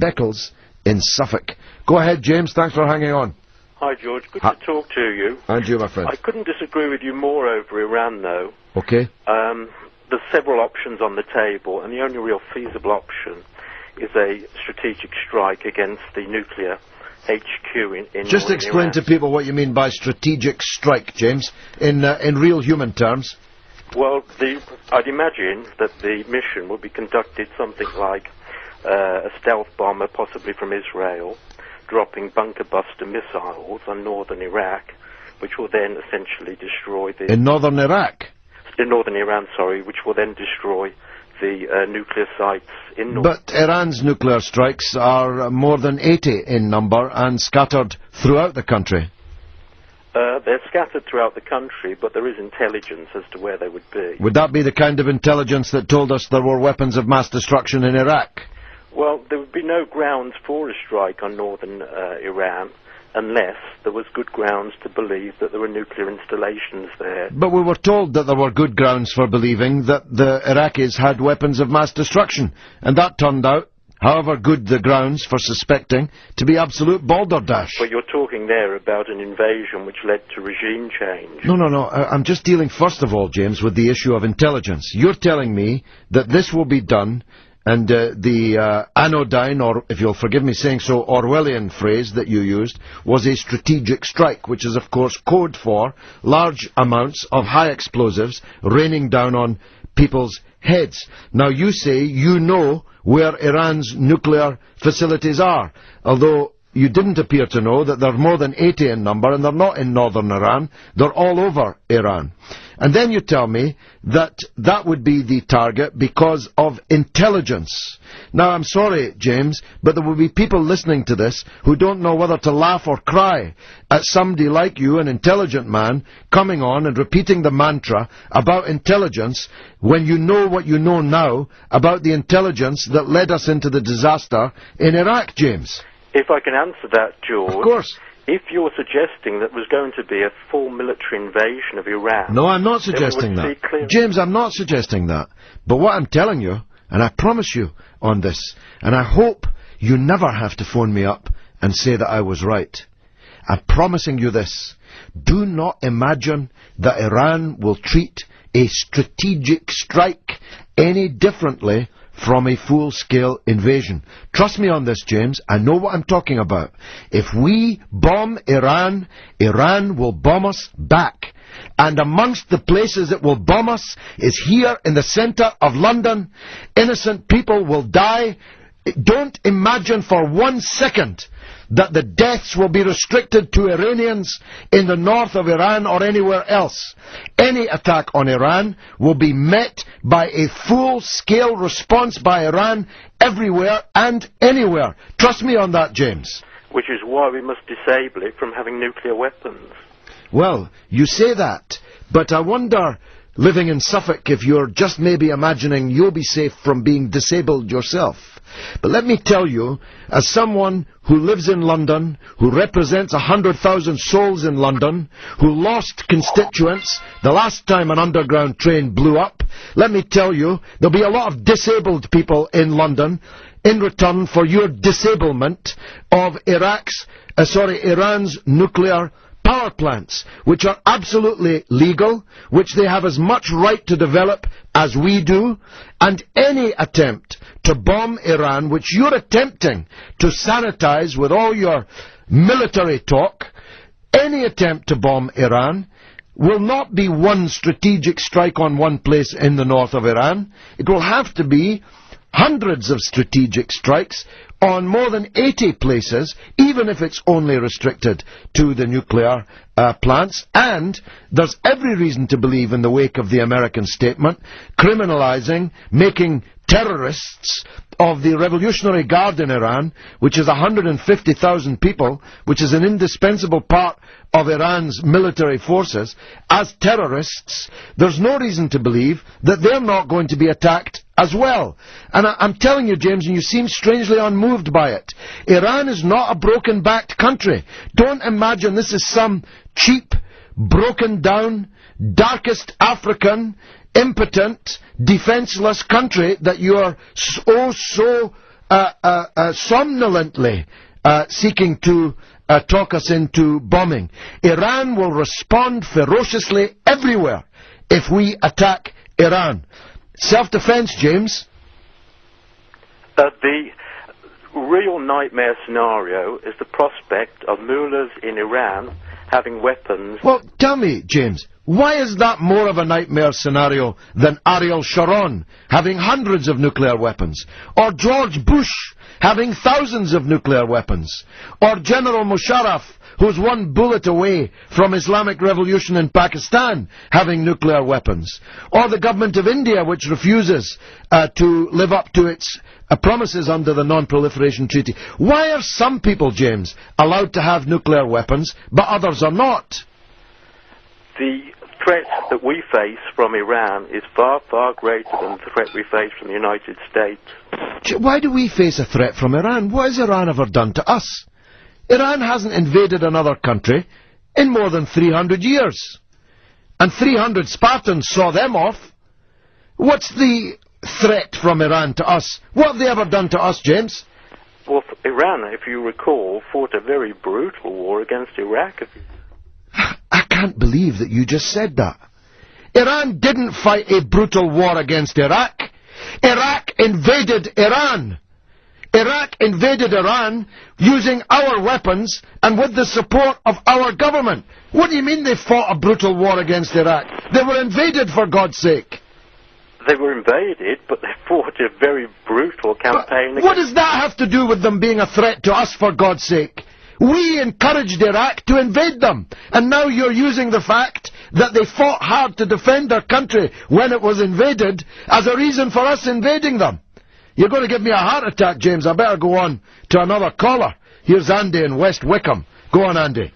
Beccles in Suffolk. Go ahead, James. Thanks for hanging on. Hi, George. Good to talk to you. And you, my friend. I couldn't disagree with you more over Iran, though. Okay. There's several options on the table, and the only real feasible option is a strategic strike against the nuclear HQ in Just explain Iran. to people what you mean by strategic strike, James, in real human terms. Well, I'd imagine that the mission will be conducted something like a stealth bomber, possibly from Israel, dropping bunker buster missiles on northern Iraq, which will then essentially destroy the... In northern Iraq? In northern Iran, sorry, which will then destroy the nuclear sites in north. But Iran's nuclear strikes are more than 80 in number and scattered throughout the country. They're scattered throughout the country, but there is intelligence as to where they would be. Would that be the kind of intelligence that told us there were weapons of mass destruction in Iraq? Well, there would be no grounds for a strike on northern Iran unless there was good grounds to believe that there were nuclear installations there. But we were told that there were good grounds for believing that the Iraqis had weapons of mass destruction, and that turned out, however good the grounds for suspecting, to be absolute balderdash. But you're talking there about an invasion which led to regime change. No. I'm just dealing, first of all, James, with the issue of intelligence. You're telling me that this will be done, and the anodyne, or if you'll forgive me saying so, Orwellian phrase that you used, was a strategic strike, which is, of course, code for large amounts of high explosives raining down on people's heads. Now, you say you know where Iran's nuclear facilities are, although you didn't appear to know that they're more than 80 in number, and they're not in northern Iran, they're all over Iran. And then you tell me that that would be the target because of intelligence. Now, I'm sorry, James, but there will be people listening to this who don't know whether to laugh or cry at somebody like you, an intelligent man, coming on and repeating the mantra about intelligence when you know what you know now about the intelligence that led us into the disaster in Iraq, James. If I can answer that, George. Of course. If you're suggesting that there's going to be a full military invasion of Iran... No, I'm not suggesting that. James, I'm not suggesting that. But what I'm telling you, and I promise you on this, and I hope you never have to phone me up and say that I was right. I'm promising you this. Do not imagine that Iran will treat a strategic strike any differently from a full-scale invasion. Trust me on this, James. I know what I'm talking about. If we bomb Iran, Iran will bomb us back. And amongst the places it will bomb us is here in the centre of London. Innocent people will die. Don't imagine for 1 second that the deaths will be restricted to Iranians in the north of Iran or anywhere else. Any attack on Iran will be met by a full-scale response by Iran everywhere and anywhere. Trust me on that, James. Which is why we must disable it from having nuclear weapons. Well, you say that, but I wonder, living in Suffolk, if you're just maybe imagining you'll be safe from being disabled yourself. But let me tell you, as someone who lives in London, who represents 100,000 souls in London, who lost constituents the last time an underground train blew up, let me tell you, there'll be a lot of disabled people in London in return for your disablement of Iran's nuclear power plants, which are absolutely legal, which they have as much right to develop as we do, and any attempt to bomb Iran, which you're attempting to sanitize with all your military talk, any attempt to bomb Iran will not be one strategic strike on one place in the north of Iran. It will have to be hundreds of strategic strikes on more than 80 places, even if it's only restricted to the nuclear plants. And there's every reason to believe, in the wake of the American statement, criminalizing, making terrorists of the Revolutionary Guard in Iran, which is 150,000 people, which is an indispensable part of Iran's military forces, as terrorists. There's no reason to believe that they're not going to be attacked as well. And I'm telling you, James, and you seem strangely unmoved by it, Iran is not a broken-backed country. Don't imagine this is some cheap, broken-down, darkest African, impotent, defenseless country that you are so somnolently seeking to talk us into bombing. Iran will respond ferociously everywhere if we attack Iran. Self-defense, James? The real nightmare scenario is the prospect of mullahs in Iran having weapons. Well, tell me, James, why is that more of a nightmare scenario than Ariel Sharon having hundreds of nuclear weapons? Or George Bush having thousands of nuclear weapons? Or General Musharraf, who's one bullet away from Islamic revolution in Pakistan, having nuclear weapons? Or the government of India, which refuses to live up to its promises under the Non-Proliferation Treaty? Why are some people, James, allowed to have nuclear weapons, but others are not? The threat that we face from Iran is far, far greater than the threat we face from the United States. Why do we face a threat from Iran? What has Iran ever done to us? Iran hasn't invaded another country in more than 300 years. And 300 Spartans saw them off. What's the threat from Iran to us? What have they ever done to us, James? Well, Iran, if you recall, fought a very brutal war against Iraq. I can't believe that you just said that. Iran didn't fight a brutal war against Iraq. Iraq invaded Iran. Iraq invaded Iran using our weapons and with the support of our government. What do you mean they fought a brutal war against Iraq? They were invaded, for God's sake. They were invaded, but they fought a very brutal campaign. What does that have to do with them being a threat to us, for God's sake? We encouraged Iraq to invade them, and now you're using the fact that they fought hard to defend their country when it was invaded as a reason for us invading them. You're going to give me a heart attack, James. I better go on to another caller. Here's Andy in West Wickham. Go on, Andy.